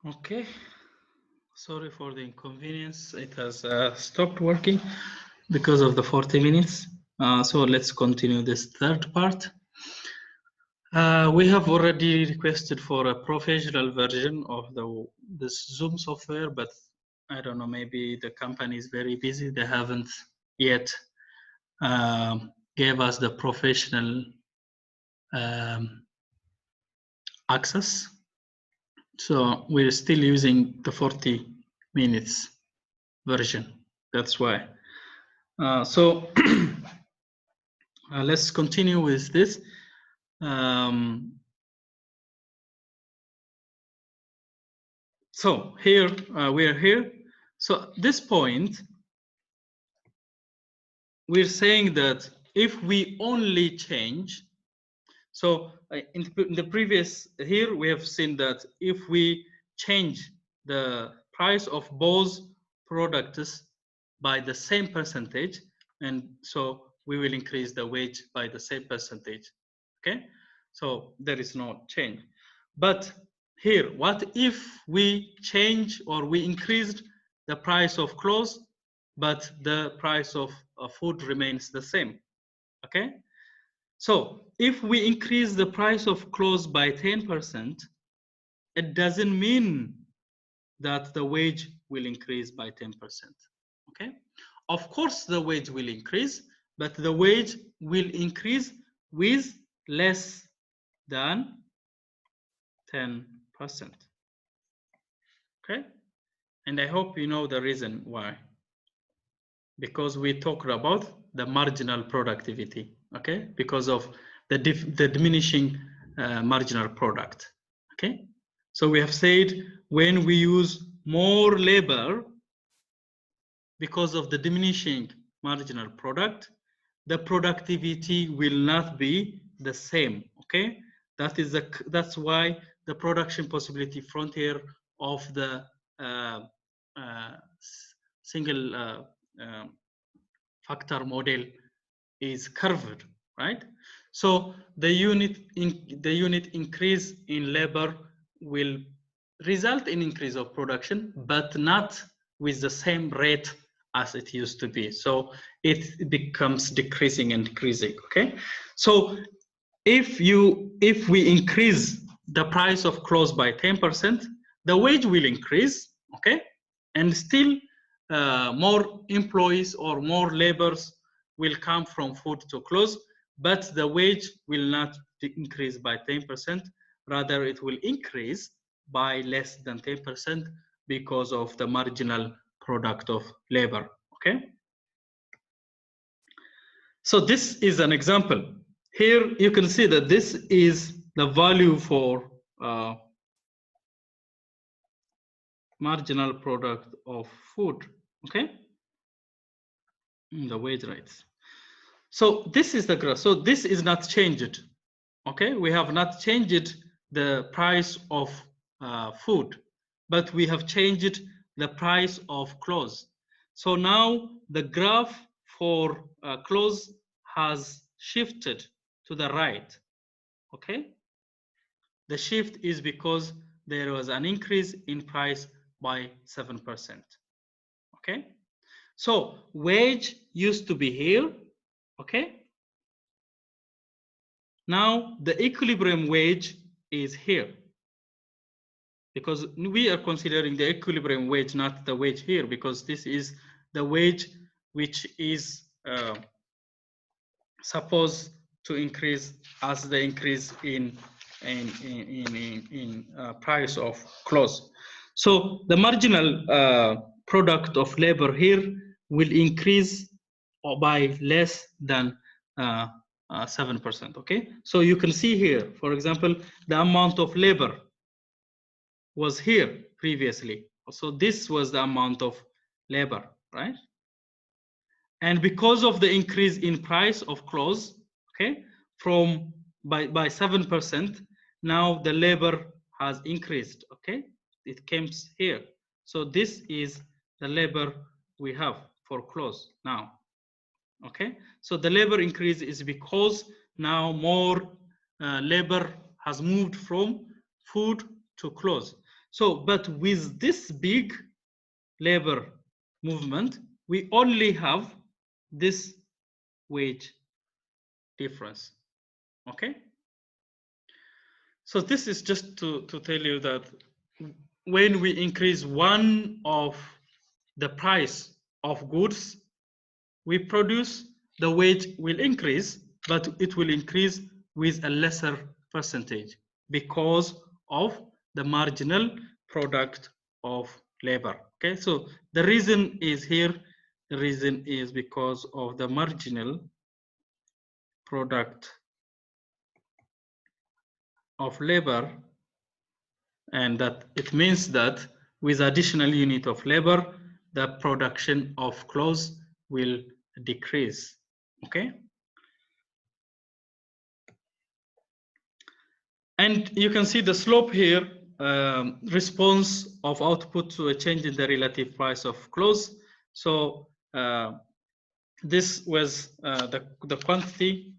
Okay, sorry for the inconvenience. It has stopped working because of the 40 minutes. So let's continue this third part. We have already requested for a professional version of this Zoom software, but I don't know, maybe the company is very busy. They haven't yet gave us the professional access. So we're still using the 40 minutes version. That's why. So let's continue with this. So here we're here. So at this point, we're saying that if we only change, so in the previous here we have seen that if we change the price of both products by the same percentage, and so we will increase the wage by the same percentage. Okay, so there is no change. But here, what if we change or we increased the price of clothes, but the price of food remains the same? Okay, so if we increase the price of clothes by 10%, it doesn't mean that the wage will increase by 10%. Okay, of course the wage will increase, but the wage will increase with less than 10%. Okay, and I hope you know the reason why. Because we talked about the marginal productivity, okay, because of the diminishing marginal product. Okay, so we have said when we use more labor because of the diminishing marginal product, the productivity will not be the same. Okay, that's why the production possibility frontier of the single factor model is curved, right? So the unit increase in labor will result in increase of production, but not with the same rate as it used to be. So it becomes decreasing and decreasing. Okay, so if we increase the price of clothes by 10%, the wage will increase. Okay, and still more employees or more laborers will come from food to clothes, but the wage will not increase by 10%. Rather, it will increase by less than 10% because of the marginal product of labor. Okay, so this is an example. Here you can see that this is the value for marginal product of food. Okay, the wage rates. So this is the graph. So this is not changed. Okay, we have not changed the price of food, but we have changed the price of clothes. So now the graph for clothes has shifted to the right. Okay, the shift is because there was an increase in price by 7%. Okay, so wage used to be here. Okay, now the equilibrium wage is here, because we are considering the equilibrium wage, not the wage here, because this is the wage which is supposed to increase as the increase in price of clothes. So the marginal product of labor here will increase by less than 7%. Okay, so you can see here, for example, the amount of labor was here previously. So this was the amount of labor, right? And because of the increase in price of clothes, okay, from by 7%, now the labor has increased. Okay, it comes here. So this is the labor we have for clothes now. Okay, so the labor increase is because now more labor has moved from food to clothes. So, but with this big labor movement, we only have this wage difference. Okay? So this is just to tell you that when we increase one of the price of goods we produce, the wage will increase, but it will increase with a lesser percentage because of the marginal product of labor. Okay, so the reason is here, the reason is because of the marginal product of labor, and that it means that with additional unit of labor, the production of clothes will decrease. Okay. And you can see the slope here, response of output to a change in the relative price of clothes. So this was the quantity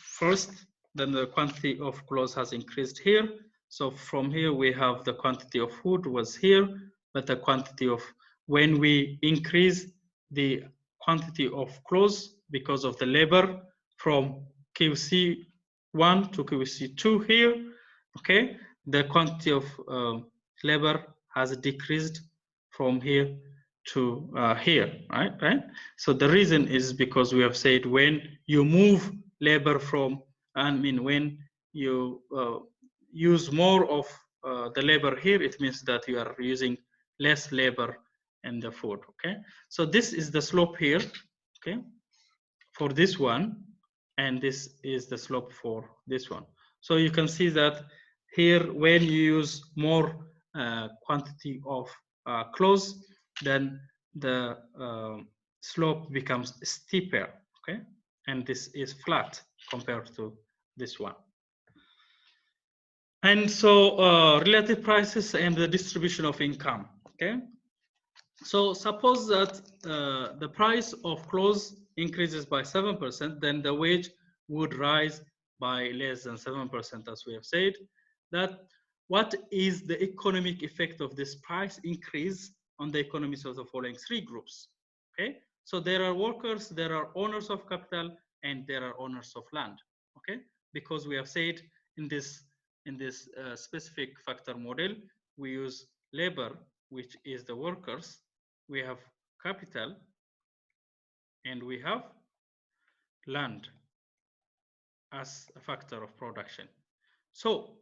first, then the quantity of clothes has increased here. So from here we have the quantity of food was here, but the quantity of, when we increase the quantity of clothes because of the labor from QC1 to QC2 here, okay, the quantity of labor has decreased from here to here, right? So the reason is because we have said when you move labor from, I mean, when you use more of the labor here, it means that you are using less labor in the food, okay? So this is the slope here, okay, for this one, and this is the slope for this one. So you can see that here, when you use more quantity of clothes, then the slope becomes steeper, okay? And this is flat compared to this one. And so relative prices and the distribution of income, okay? So suppose that the price of clothes increases by 7%, then the wage would rise by less than 7%, as we have said. That what is the economic effect of this price increase on the economies of the following three groups? Okay, so there are workers, there are owners of capital, and there are owners of land. Okay, because we have said in this specific factor model, we use labor, which is the workers, we have capital, and we have land as a factor of production. So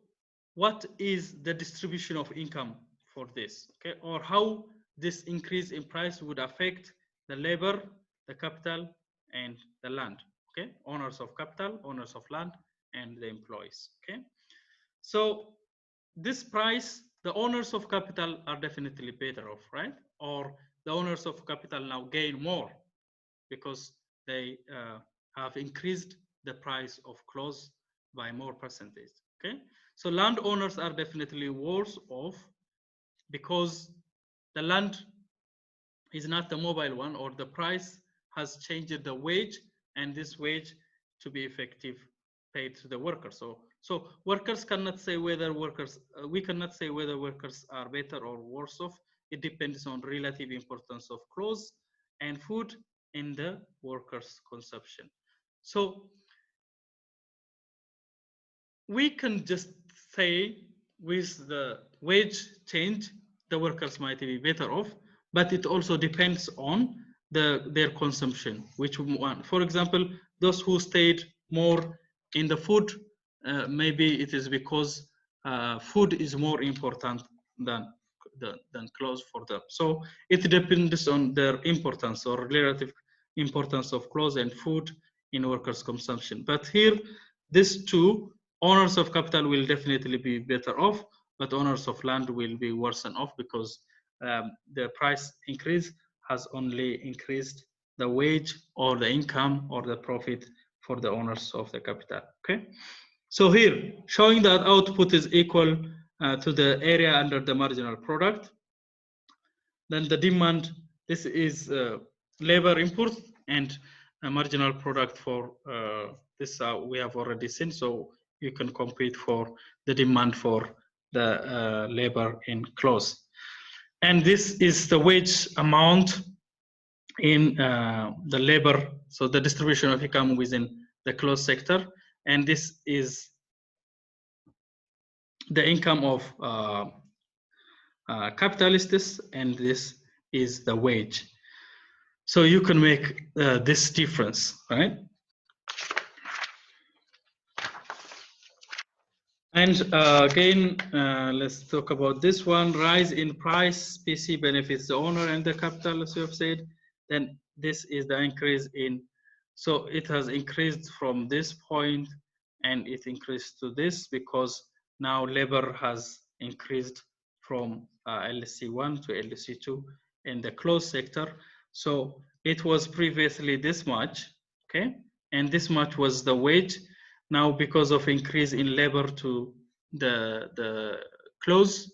what is the distribution of income for this, okay, or how this increase in price would affect the labor, the capital, and the land, okay, owners of capital, owners of land, and the employees, okay? So this price, the owners of capital are definitely better off, right? Or the owners of capital now gain more because they have increased the price of clothes by more percentage, okay? So landowners are definitely worse off because the land is not the mobile one, or the price has changed the wage, and this wage to be effective paid to the worker. So workers cannot say whether workers, we cannot say whether workers are better or worse off. It depends on relative importance of clothes and food in the workers' consumption. So we can just say with the wage change, the workers might be better off, but it also depends on their consumption, which one. For example, those who stayed more in the food, maybe it is because food is more important than clothes for them. So it depends on their importance or relative importance of clothes and food in workers' consumption. But here, these two, owners of capital will definitely be better off, but owners of land will be worse off because the price increase has only increased the wage or the income or the profit for the owners of the capital, okay? So here, showing that output is equal to the area under the marginal product, then the demand, this is labor input and a marginal product for this we have already seen, so you can compete for the demand for the labor in close. And this is the wage amount in the labor, so the distribution of income within the closed sector. And this is the income of capitalists, and this is the wage. So you can make this difference, right? And again, let's talk about this one. Rise in price, PC benefits the owner and the capital, as you have said. Then this is the increase in, so it has increased from this point and it increased to this because now labor has increased from LC1 to LC2 in the closed sector. So it was previously this much, okay? And this much was the wage. Now, because of increase in labor to the close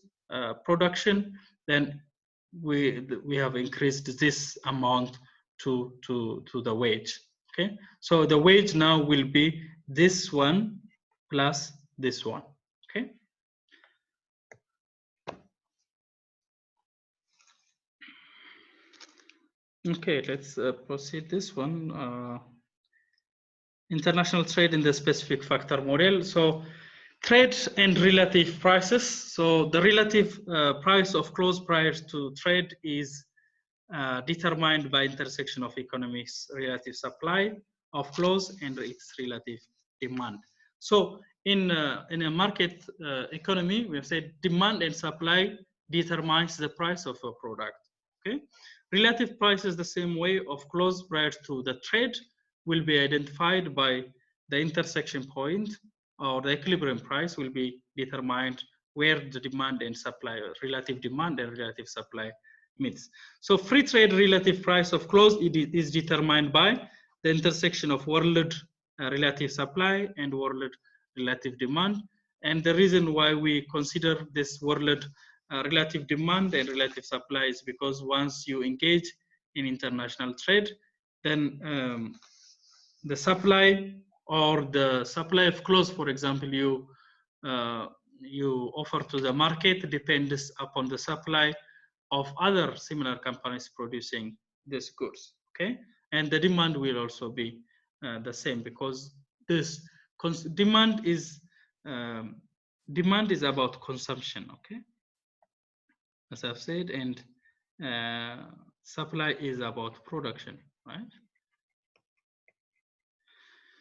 production, then we have increased this amount to the wage. Okay, so the wage now will be this one plus this one. Okay. Okay, let's proceed this one. International trade in the specific factor model. So trade and relative prices. So the relative price of close prior to trade is determined by intersection of economics relative supply of close and its relative demand. So in a market economy, we have said demand and supply determines the price of a product. Okay, relative price is the same way of close prior to the trade will be identified by the intersection point, or the equilibrium price will be determined where the demand and supply, relative demand and relative supply meets. So free trade relative price of close is determined by the intersection of world relative supply and world relative demand. And the reason why we consider this world relative demand and relative supply is because once you engage in international trade, then the supply or the supply of clothes, for example, you offer to the market depends upon the supply of other similar companies producing these goods. Okay, and the demand will also be the same, because this demand is about consumption. Okay, as I've said, and supply is about production, right?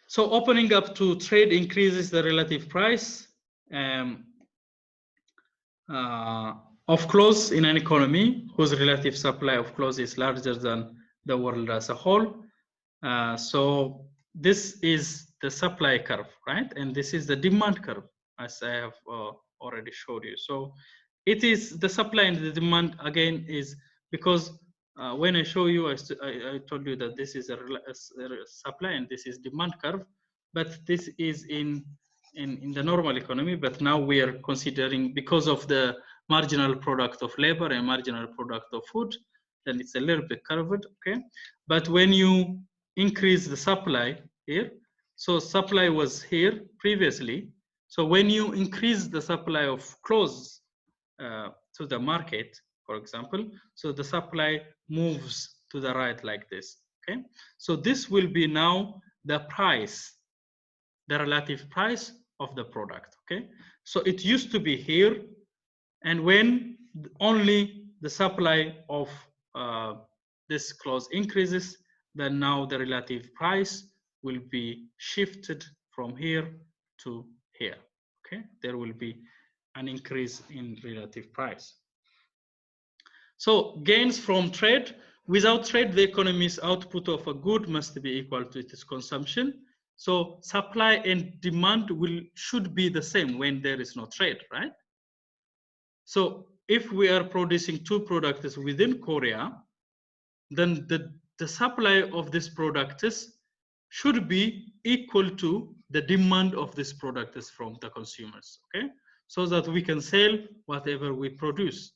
So opening up to trade increases the relative price of clothes in an economy whose relative supply of clothes is larger than the world as a whole. So this is the supply curve, right? And this is the demand curve, as I have already showed you. So it is the supply and the demand, again, is because when I show you, I told you that this is a supply and this is demand curve, but this is in the normal economy. But now we are considering, because of the marginal product of labor and marginal product of food, then it's a little bit curved, okay? But when you increase the supply here, so supply was here previously. So when you increase the supply of clothes to the market, for example, so the supply moves to the right like this, okay? So this will be now the price, the relative price of the product, okay? So it used to be here, and when only the supply of this clothes increases, then now the relative price will be shifted from here to here, okay? There will be an increase in relative price. So gains from trade. Without trade, the economy's output of a good must be equal to its consumption. So supply and demand should be the same when there is no trade, right? So if we are producing two products within Korea, then the supply of this products should be equal to the demand of this products from the consumers, okay? So that we can sell whatever we produce.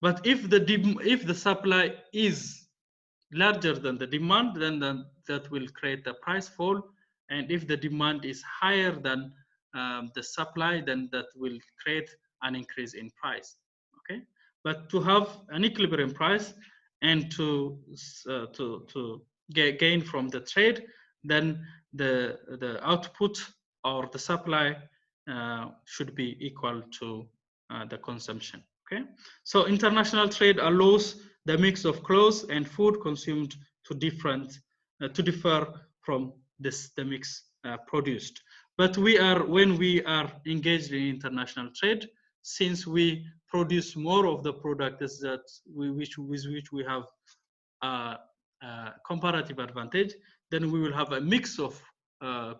But if the supply is larger than the demand, then that will create a price fall. And if the demand is higher than the supply, then that will create an increase in price. Okay, but to have an equilibrium price and to gain from the trade, then the output or the supply should be equal to the consumption. Okay, so international trade allows the mix of clothes and food consumed to differ from the mix produced. But when we are engaged in international trade, since we produce more of the products that with which we have comparative advantage, then we will have a mix of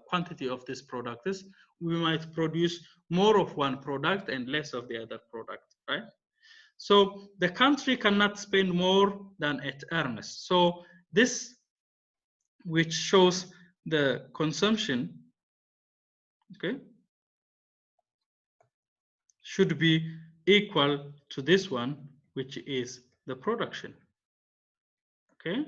quantity of these products. We might produce more of one product and less of the other product, right? So the country cannot spend more than it earns. So this, which shows the consumption, okay, should be equal to this one, which is the production. Okay,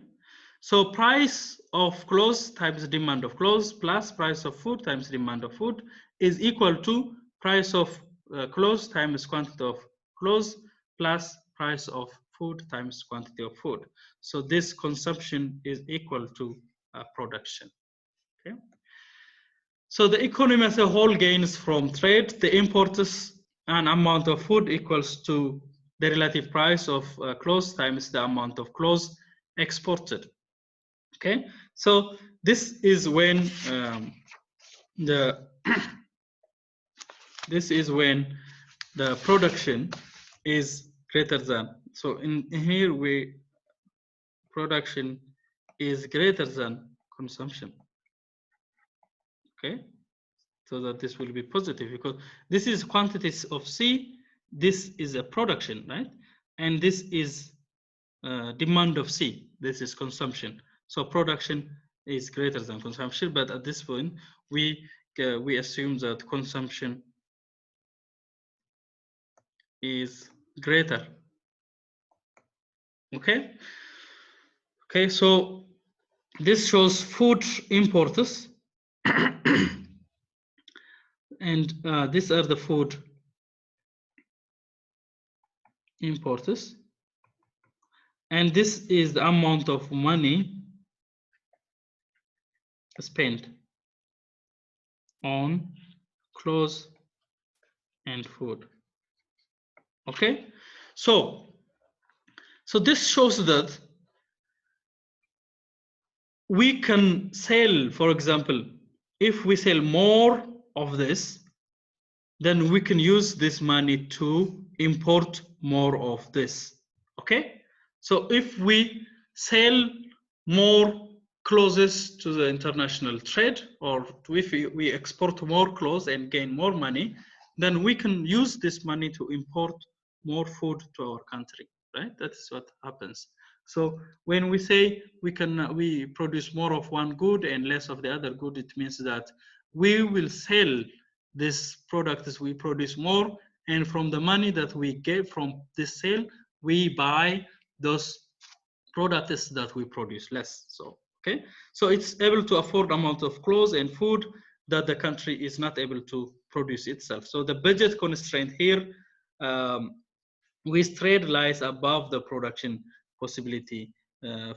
so price of clothes times demand of clothes plus price of food times demand of food is equal to price of clothes times quantity of clothes plus price of food times quantity of food. So this consumption is equal to production. Okay, so the economy as a whole gains from trade. The imports an amount of food equals to the relative price of clothes times the amount of clothes exported. Okay, so this is when this is when the production is greater than. So in here production is greater than consumption. Okay, so that this will be positive because this is quantities of C. This is a production, right? And this is demand of C. This is consumption. So production is greater than consumption, but at this point we assume that consumption is greater. Okay. Okay. So this shows food imports, and these are the food imports, and this is the amount of money spent on clothes and food. Okay, so this shows that we can sell, for example, if we sell more of this, then we can use this money to import more of this. Okay, so if we sell more clothes to the international trade, or if we export more clothes and gain more money, then we can use this money to import more food to our country, right? That's what happens. So when we say we produce more of one good and less of the other good, it means that we will sell this product as we produce more, and from the money that we get from this sale, we buy those products that we produce less. So okay, so it's able to afford amount of clothes and food that the country is not able to produce itself. So the budget constraint here with trade lies above the production possibility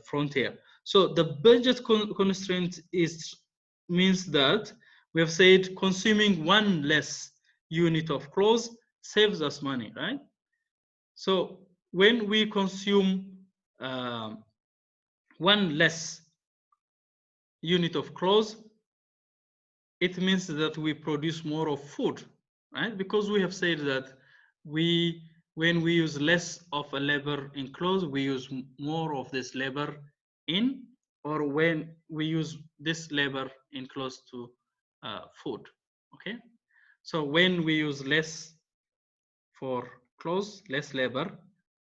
frontier. So the budget constraint means that we have said consuming one less unit of clothes saves us money, right? So when we consume one less unit of clothes, it means that we produce more of food, right? Because we have said that when we use less of a labor in clothes, we use more of this labor in, or when we use this labor in close to food. Okay, so when we use less for clothes, less labor,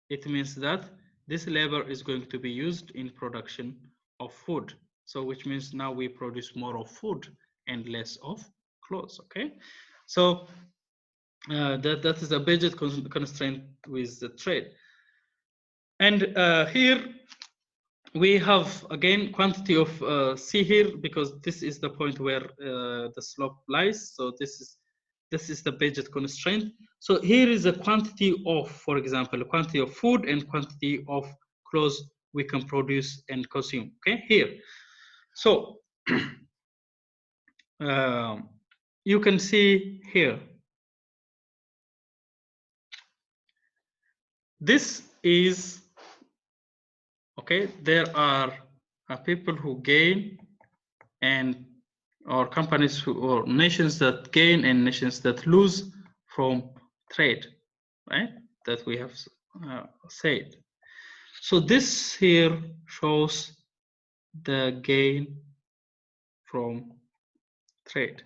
it means that this labor is going to be used in production of food. So which means now we produce more of food and less of clothes. Okay, so that is a budget constraint with the trade. And here we have again quantity of C here, because this is the point where the slope lies. So this is this is the budget constraint. So here is a quantity of, for example, quantity of food and quantity of clothes we can produce and consume. Okay, here. So you can see here. This is okay. There are people who gain and or companies who, or nations that gain and nations that lose from trade, right? That we have said. So this here shows the gain from trade.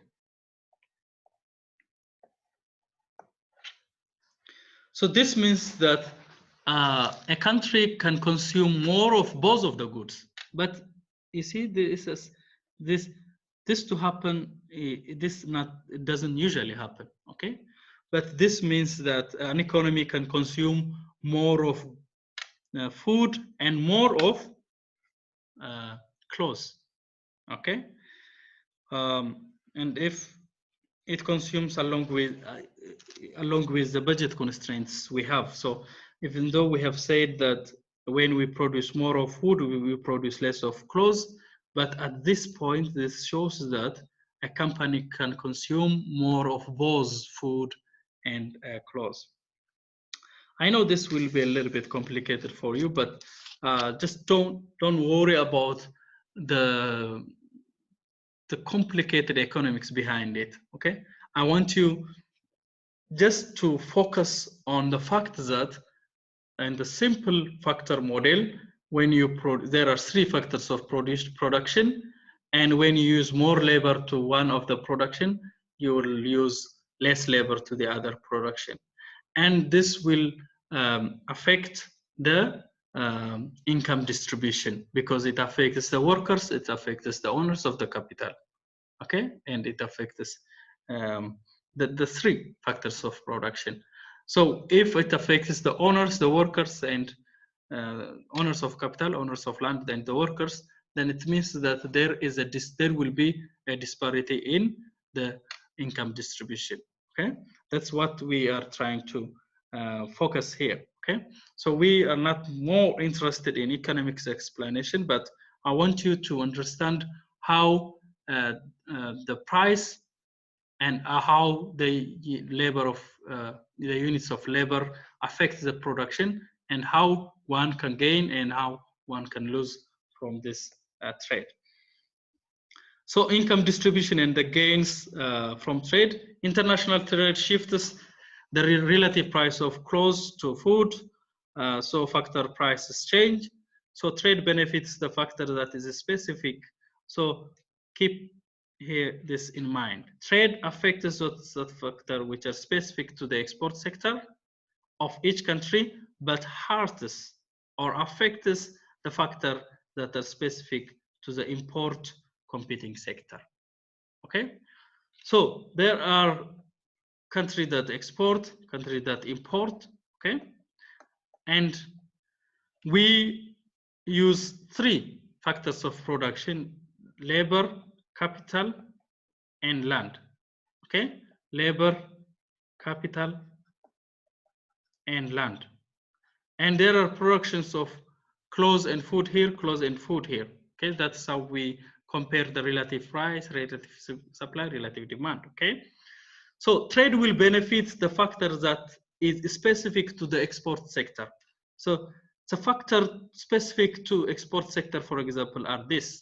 So this means that a country can consume more of both of the goods. But you see, this to happen, this not, it doesn't usually happen, okay? But this means that an economy can consume more of food and more of clothes, okay? And if it consumes along with the budget constraints we have. So even though we have said that when we produce more of food, we will produce less of clothes, but at this point, this shows that a company can consume more of both food and clothes. I know this will be a little bit complicated for you, but just don't worry about the complicated economics behind it. Okay, I want you just to focus on the fact that in the simple factor model, when you there are 3 factors of production, and when you use more labor to one of the production, you will use less labor to the other production, and this will affect the income distribution, because it affects the workers, it affects the owners of the capital, okay, and it affects the 3 factors of production. So if it affects the owners, the workers, and owners of capital, owners of land, and the workers, then it means that there will be a disparity in the income distribution. Okay, that's what we are trying to focus here. Okay, so we are not more interested in economics explanation, but I want you to understand how the price and how the labor of the units of labor affect the production, and how one can gain and how one can lose from this trade. So income distribution and the gains from trade. International trade shifts the relative price of clothes to food, so factor prices change. So trade benefits the factor that is specific. So keep here this in mind. Trade affects those factors which are specific to the export sector of each country, but hurts or affects the factor that are specific to the import competing sector. Okay, so there are countries that export, countries that import. Okay, and we use 3 factors of production: labor, capital, and land. Okay, labor, capital, and land. And there are productions of clothes and food here, clothes and food here. Okay, that's how we compare the relative price, relative supply, relative demand. Okay, so trade will benefit the factor that is specific to the export sector. So the factor specific to export sector, for example, are this.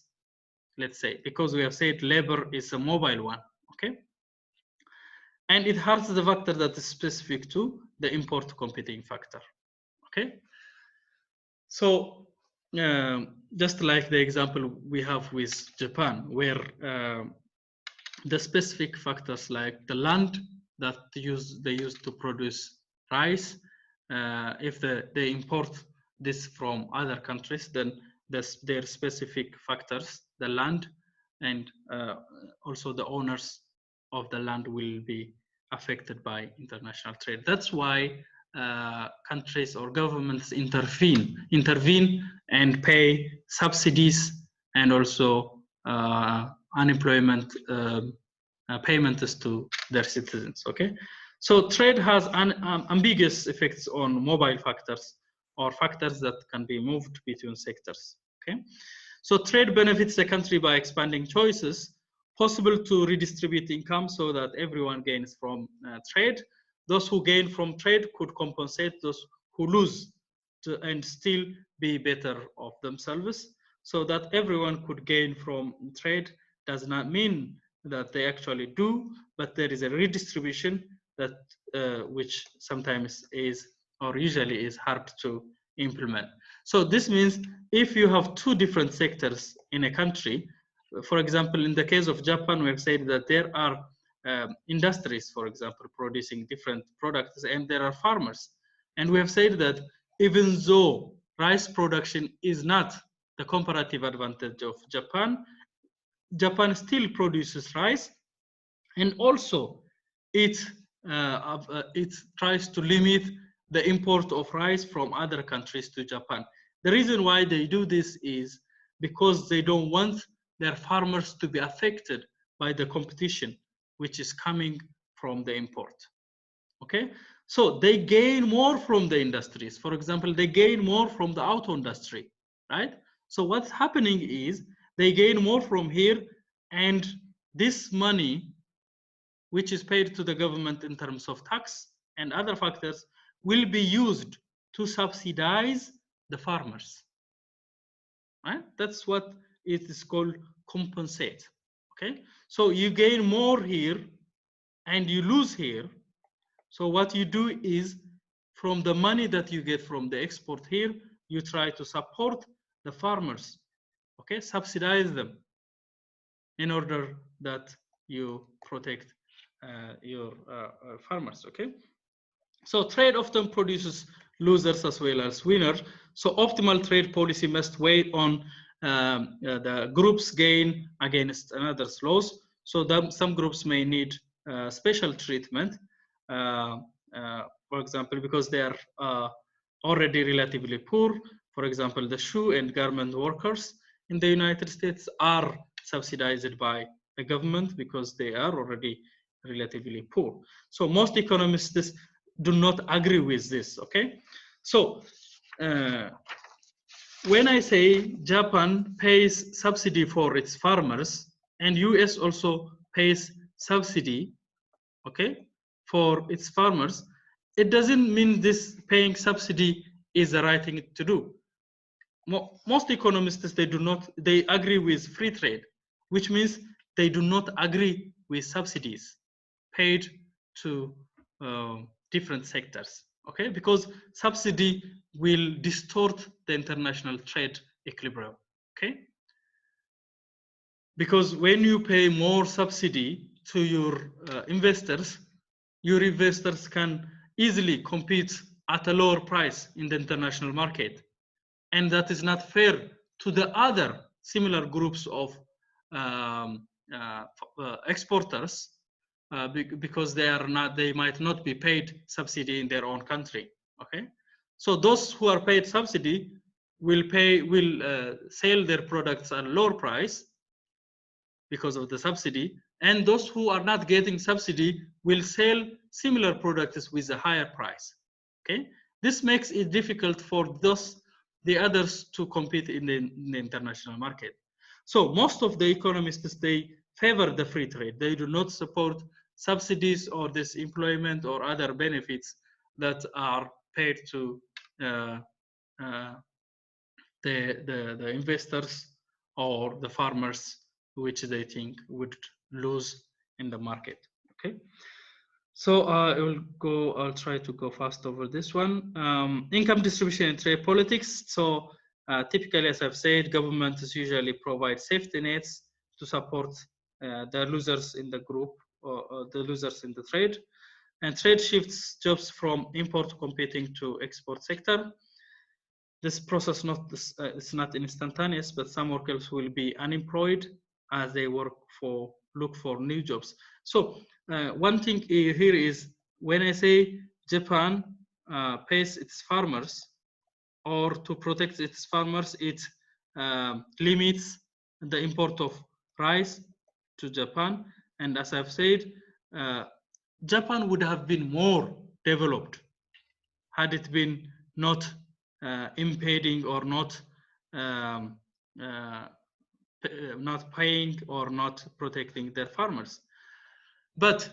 Let's say, because we have said labor is a mobile one. Okay, and it hurts the factor that is specific to the import competing factor. Okay, so just like the example we have with Japan, where the specific factors like the land that they use to produce rice, if they import this from other countries, then their specific factors, the land, and also the owners of the land will be affected by international trade. That's why countries or governments intervene and pay subsidies, and also unemployment payments to their citizens. Okay, so trade has ambiguous effects on mobile factors or factors that can be moved between sectors. Okay, so trade benefits the country by expanding choices possible to redistribute income so that everyone gains from trade. Those who gain from trade could compensate those who lose and still be better of themselves. So that everyone could gain from trade does not mean that they actually do, but there is a redistribution that which sometimes is or usually is hard to implement. So this means if you have two different sectors in a country, for example, in the case of Japan, we have said that there are industries, for example, producing different products, and there are farmers. And we have said that even though rice production is not the comparative advantage of Japan, Japan still produces rice, and also it tries to limit the import of rice from other countries to Japan. The reason why they do this is because they don't want their farmers to be affected by the competition which is coming from the import. Okay, so they gain more from the industries. For example, they gain more from the auto industry, right? So what's happening is they gain more from here, and this money which is paid to the government in terms of tax and other factors will be used to subsidize the farmers, right? That's what it is called compensate. Okay, so you gain more here and you lose here. So what you do is from the money that you get from the export here, you try to support the farmers, okay, subsidize them in order that you protect your farmers. Okay, so trade often produces losers as well as winners. So optimal trade policy must weigh on the group's gain against another's loss. So some groups may need special treatment, for example, because they are already relatively poor. For example, the shoe and garment workers in the United States are subsidized by the government because they are already relatively poor. So most economists do not agree with this. Okay, so when I say Japan pays subsidy for its farmers and US also pays subsidy, okay, for its farmers, it doesn't mean this paying subsidy is the right thing to do. Most economists, they agree with free trade, which means they do not agree with subsidies paid to different sectors, okay, because subsidy will distort the international trade equilibrium. Okay, because when you pay more subsidy to your investors can easily compete at a lower price in the international market, and that is not fair to the other similar groups of exporters because they might not be paid subsidy in their own country. Okay, so those who are paid subsidy will sell their products at a lower price because of the subsidy, and those who are not getting subsidy will sell similar products with a higher price. Okay, this makes it difficult for the others to compete in the international market. So most of the economists, they favor the free trade. They do not support subsidies or this employment or other benefits that are paid to the investors or the farmers, which they think would lose in the market. Okay, so I'll try to go fast over this one. Income distribution and trade politics. So typically, as I've said, governments usually provide safety nets to support the losers in the group or the losers in the trade, and trade shifts jobs from import competing to export sector. This process it's not instantaneous, but some workers will be unemployed as they look for new jobs. So one thing here is when I say Japan pays its farmers, or to protect its farmers, it limits the import of rice to Japan, And as I've said, Japan would have been more developed had it been not impeding or um, uh, not paying or not protecting their farmers. But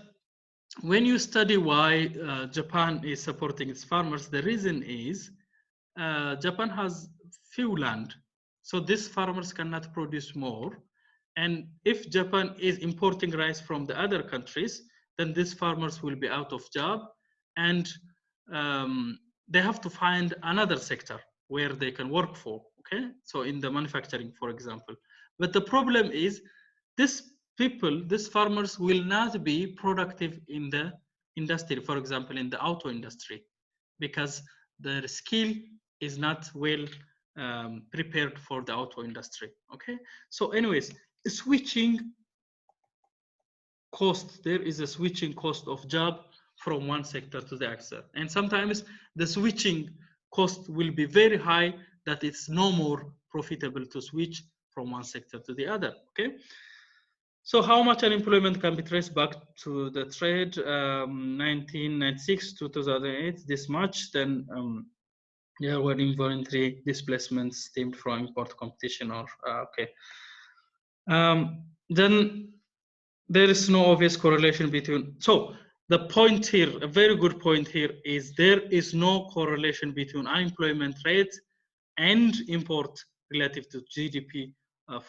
when you study why Japan is supporting its farmers, the reason is Japan has few land, so these farmers cannot produce more. And if Japan is importing rice from the other countries, then these farmers will be out of job, and they have to find another sector where they can work for. Okay, so in the manufacturing, for example. But the problem is, these people, these farmers, will not be productive in the industry, for example, in the auto industry, because their skill is not well prepared for the auto industry. Okay, so anyways, switching cost, there is a switching cost of job from one sector to the other, and sometimes the switching cost will be very high that it's no more profitable to switch from one sector to the other. Okay, so how much unemployment can be traced back to the trade 1996 to 2008, this much. Then there were involuntary displacements stemmed from import competition, or okay. Then there is no obvious correlation between. So the point here, a very good point here, is there is no correlation between unemployment rate and import relative to GDP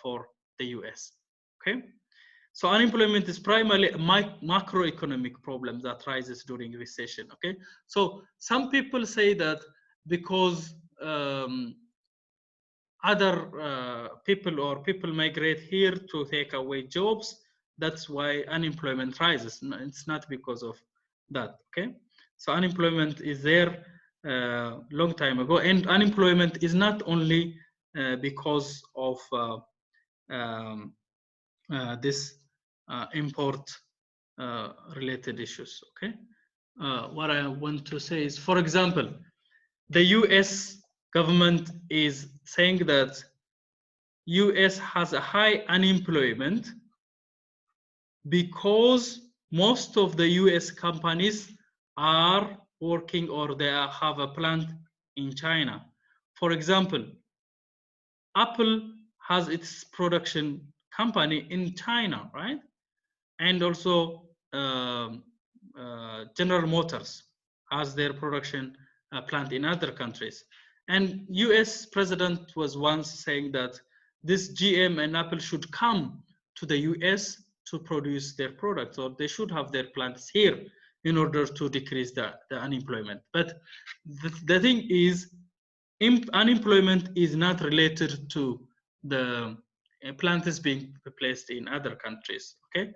for the US. Okay. So unemployment is primarily a macroeconomic problem that rises during recession. Okay, so some people say that because other people migrate here to take away jobs, that's why unemployment rises. No, it's not because of that. Okay, so unemployment is there long time ago, and unemployment is not only because of this import related issues. Okay, what I want to say is, for example, the US government is saying that US has a high unemployment because most of the US companies are working, or they have a plant in China. For example, Apple has its production company in China, right? And also General Motors has their production plant in other countries. And US president was once saying that this GM and Apple should come to the US to produce their products, or they should have their plants here in order to decrease the unemployment. But the thing is, unemployment is not related to the plants being placed in other countries. Okay,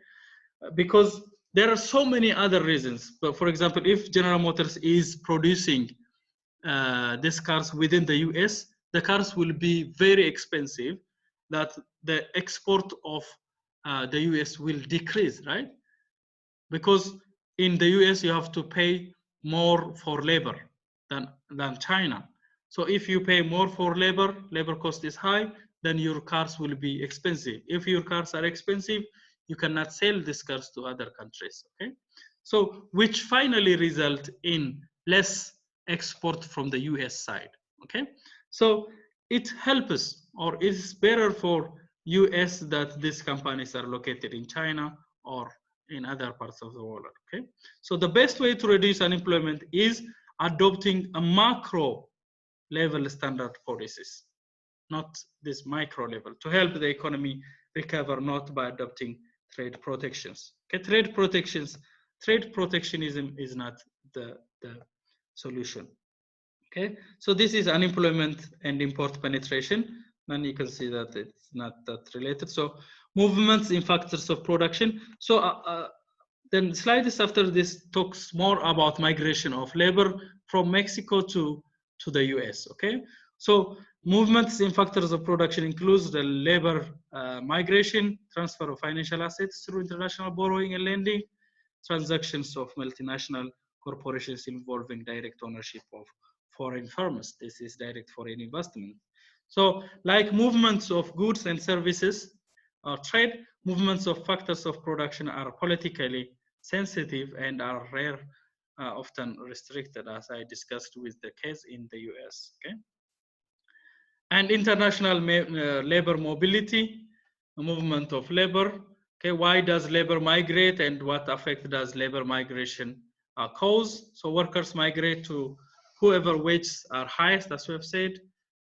because there are so many other reasons. But for example, if General Motors is producing these cars within the US, the cars will be very expensive, that the export of the US will decrease, right? Because in the US you have to pay more for labor than China. So if you pay more for labor cost is high, then your cars will be expensive. If your cars are expensive, you cannot sell these cars to other countries. Okay, so which finally result in less export from the US side. Okay, so it helps, or it is better for US that these companies are located in China or in other parts of the world. Okay, so the best way to reduce unemployment is adopting a macro level standard policies, not this micro level, to help the economy recover, not by adopting trade protections. Okay, trade protectionism is not the solution. Okay, so this is unemployment and import penetration. Then you can see that it's not that related. So movements in factors of production. So then slides after this talks more about migration of labor from Mexico to the US. Okay, so movements in factors of production includes the labor migration, transfer of financial assets through international borrowing and lending, transactions of multinational corporations involving direct ownership of foreign firms. This is direct foreign investment. So like movements of goods and services, trade, movements of factors of production are politically sensitive and are rare, often restricted, as I discussed with the case in the US. Okay, and international labor mobility, movement of labor. Okay, why does labor migrate and what effect does labor migration cause? So workers migrate to whoever wages are highest, as we have said.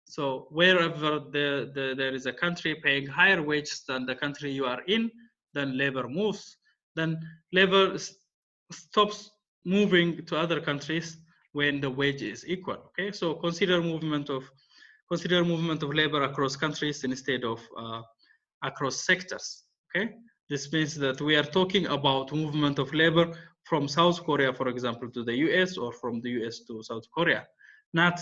So wherever there is a country paying higher wages than the country you are in, then labor moves. Then labor stops moving to other countries when the wage is equal. Okay, so consider movement of labor across countries instead of across sectors. Okay, this means that we are talking about movement of labor from South Korea, for example, to the US, or from the US to South Korea, not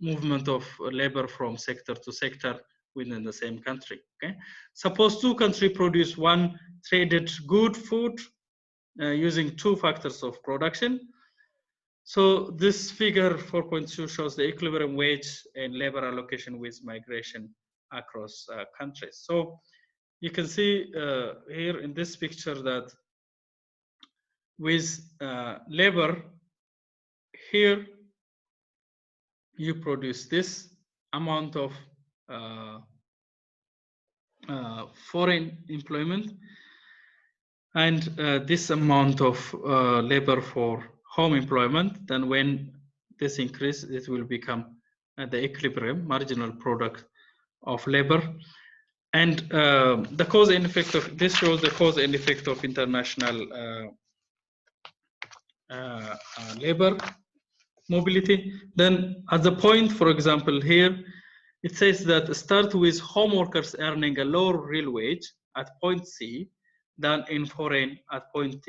movement of labor from sector to sector within the same country. Okay, suppose two countries produce one traded good food using two factors of production. So this figure 4.2 shows the equilibrium wage and labor allocation with migration across countries. So you can see here in this picture that with labor, here you produce this amount of foreign employment and this amount of labor for home employment. Then when this increases, it will become the equilibrium, marginal product of labor. And the cause and effect of this shows the cause and effect of international labor mobility. Then at the point, for example, here, it says that start with home workers earning a lower real wage at point C than in foreign at point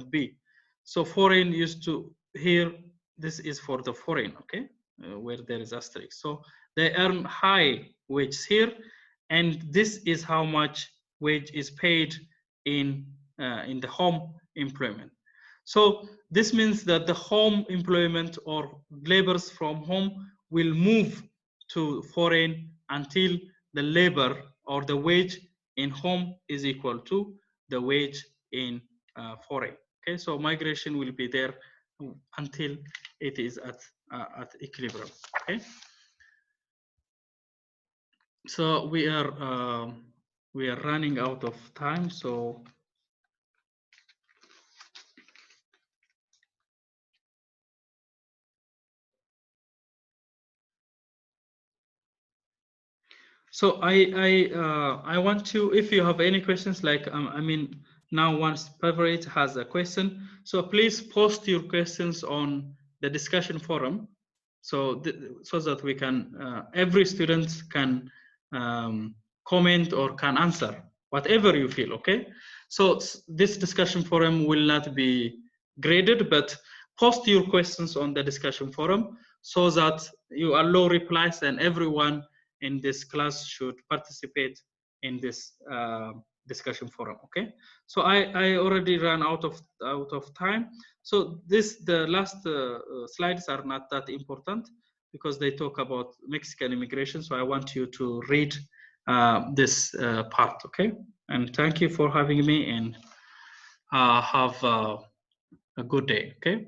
B. So foreign used to here, this is for the foreign, okay, where there is asterisk. So they earn high wages here, and this is how much wage is paid in the home employment. So this means that the home employment or laborers from home will move to foreign until the labor or the wage in home is equal to the wage in foreign. Okay, so migration will be there until it is at equilibrium. Okay, so we are running out of time, so I want to, if you have any questions, like I mean, now once Favorite has a question, so please post your questions on the discussion forum, so so that we can every student can comment or can answer whatever you feel. Okay, so this discussion forum will not be graded, but post your questions on the discussion forum so that you allow replies and everyone in this class should participate in this discussion forum. Okay, so I already ran out of time, so the last slides are not that important because they talk about Mexican immigration, so I want you to read this part. Okay, and thank you for having me, and have a good day. Okay.